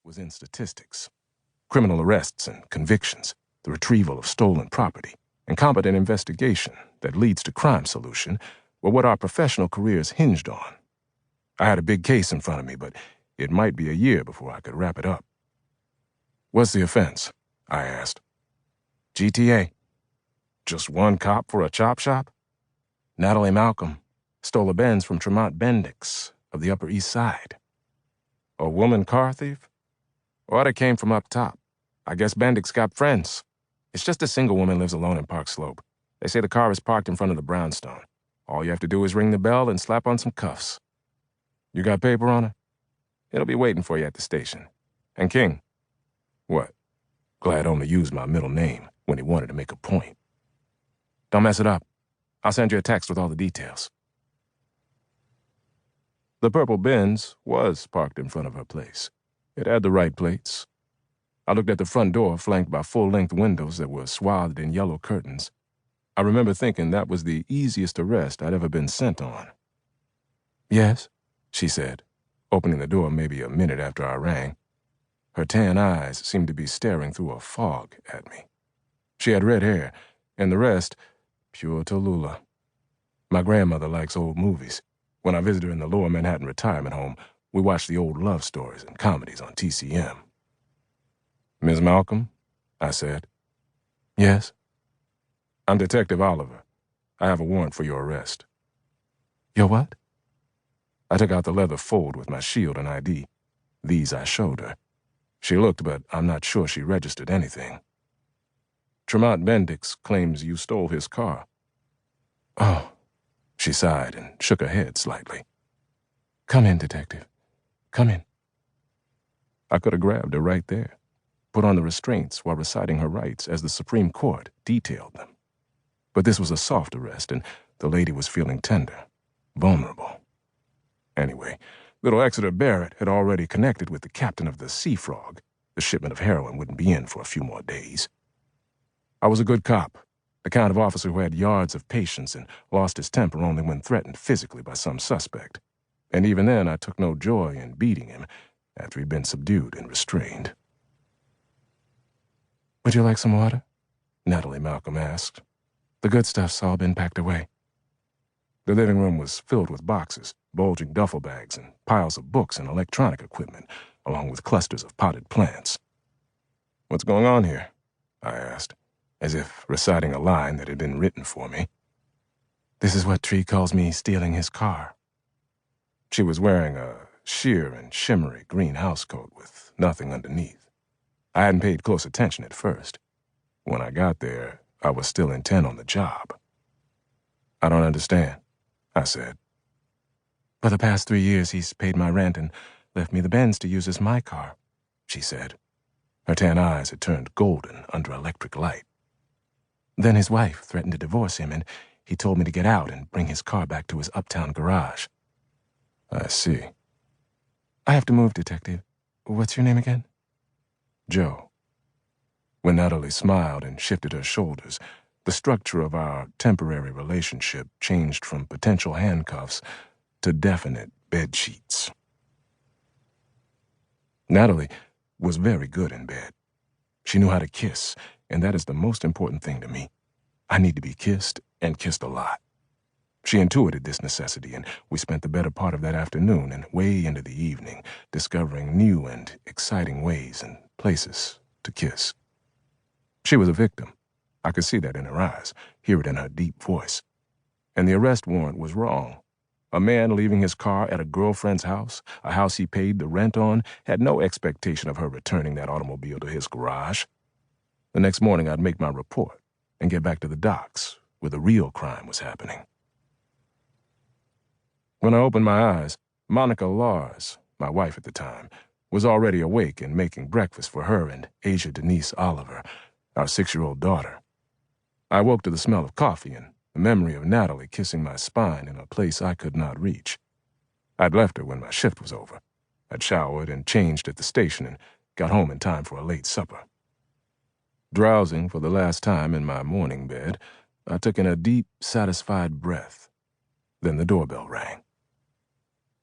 was in statistics. Criminal arrests and convictions, the retrieval of stolen property, and competent investigation that leads to crime solution were what our professional careers hinged on. I had a big case in front of me, but it might be a year before I could wrap it up. "What's the offense?" I asked. "GTA. Just one cop for a chop shop?" "Natalie Malcolm stole a Benz from Tremont Bendix of the Upper East Side." "A woman car thief?" "Order came from up top. I guess Bendix got friends. It's just a single woman lives alone in Park Slope. They say the car is parked in front of the brownstone. All you have to do is ring the bell and slap on some cuffs." "You got paper on her?" "It'll be waiting for you at the station. And King." "What?" Glad only used my middle name when he wanted to make a point. "Don't mess it up. I'll send you a text with all the details." The purple Benz was parked in front of her place. It had the right plates. I looked at the front door, flanked by full-length windows that were swathed in yellow curtains. I remember thinking that was the easiest arrest I'd ever been sent on. "Yes," she said, opening the door maybe a minute after I rang. Her tan eyes seemed to be staring through a fog at me. She had red hair, and the rest, pure Tallulah. My grandmother likes old movies. When I visited her in the Lower Manhattan retirement home, we watched the old love stories and comedies on TCM. "Ms. Malcolm?" I said. "Yes?" "I'm Detective Oliver. I have a warrant for your arrest." "Your what?" I took out the leather fold with my shield and ID. These I showed her. She looked, but I'm not sure she registered anything. "Tremont Bendix claims you stole his car." "Oh," she sighed and shook her head slightly. "Come in, Detective. Come in." I could have grabbed her right there, put on the restraints while reciting her rights as the Supreme Court detailed them. But this was a soft arrest, and the lady was feeling tender, vulnerable. Anyway, little Exeter Barrett had already connected with the captain of the Sea Frog. The shipment of heroin wouldn't be in for a few more days. I was a good cop, the kind of officer who had yards of patience and lost his temper only when threatened physically by some suspect. And even then, I took no joy in beating him after he'd been subdued and restrained. "Would you like some water?" Natalie Malcolm asked. "The good stuff's all been packed away." The living room was filled with boxes, bulging duffel bags, and piles of books and electronic equipment, along with clusters of potted plants. "What's going on here?" I asked, as if reciting a line that had been written for me. "This is what Tree calls me stealing his car." She was wearing a sheer and shimmery green housecoat with nothing underneath. I hadn't paid close attention at first. When I got there, I was still intent on the job. "I don't understand," I said. "For the past 3 years, he's paid my rent and left me the Benz to use as my car," she said. Her tan eyes had turned golden under electric light. "Then his wife threatened to divorce him, and he told me to get out and bring his car back to his uptown garage." "I see." "I have to move, Detective. What's your name again?" "Joe." When Natalie smiled and shifted her shoulders, the structure of our temporary relationship changed from potential handcuffs to definite bed sheets. Natalie was very good in bed. She knew how to kiss, and that is the most important thing to me. I need to be kissed, and kissed a lot. She intuited this necessity, and we spent the better part of that afternoon and way into the evening discovering new and exciting ways and places to kiss. She was a victim. I could see that in her eyes, hear it in her deep voice. And the arrest warrant was wrong. A man leaving his car at a girlfriend's house, a house he paid the rent on, had no expectation of her returning that automobile to his garage. The next morning I'd make my report and get back to the docks where the real crime was happening. When I opened my eyes, Monica Lars, my wife at the time, was already awake and making breakfast for her and Asia Denise Oliver, our 6-year-old daughter. I woke to the smell of coffee and the memory of Natalie kissing my spine in a place I could not reach. I'd left her when my shift was over. I'd showered and changed at the station and got home in time for a late supper. Drowsing for the last time in my morning bed, I took in a deep, satisfied breath. Then the doorbell rang.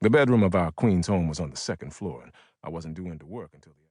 The bedroom of our Queens home was on the 2nd floor, and I wasn't due into work until the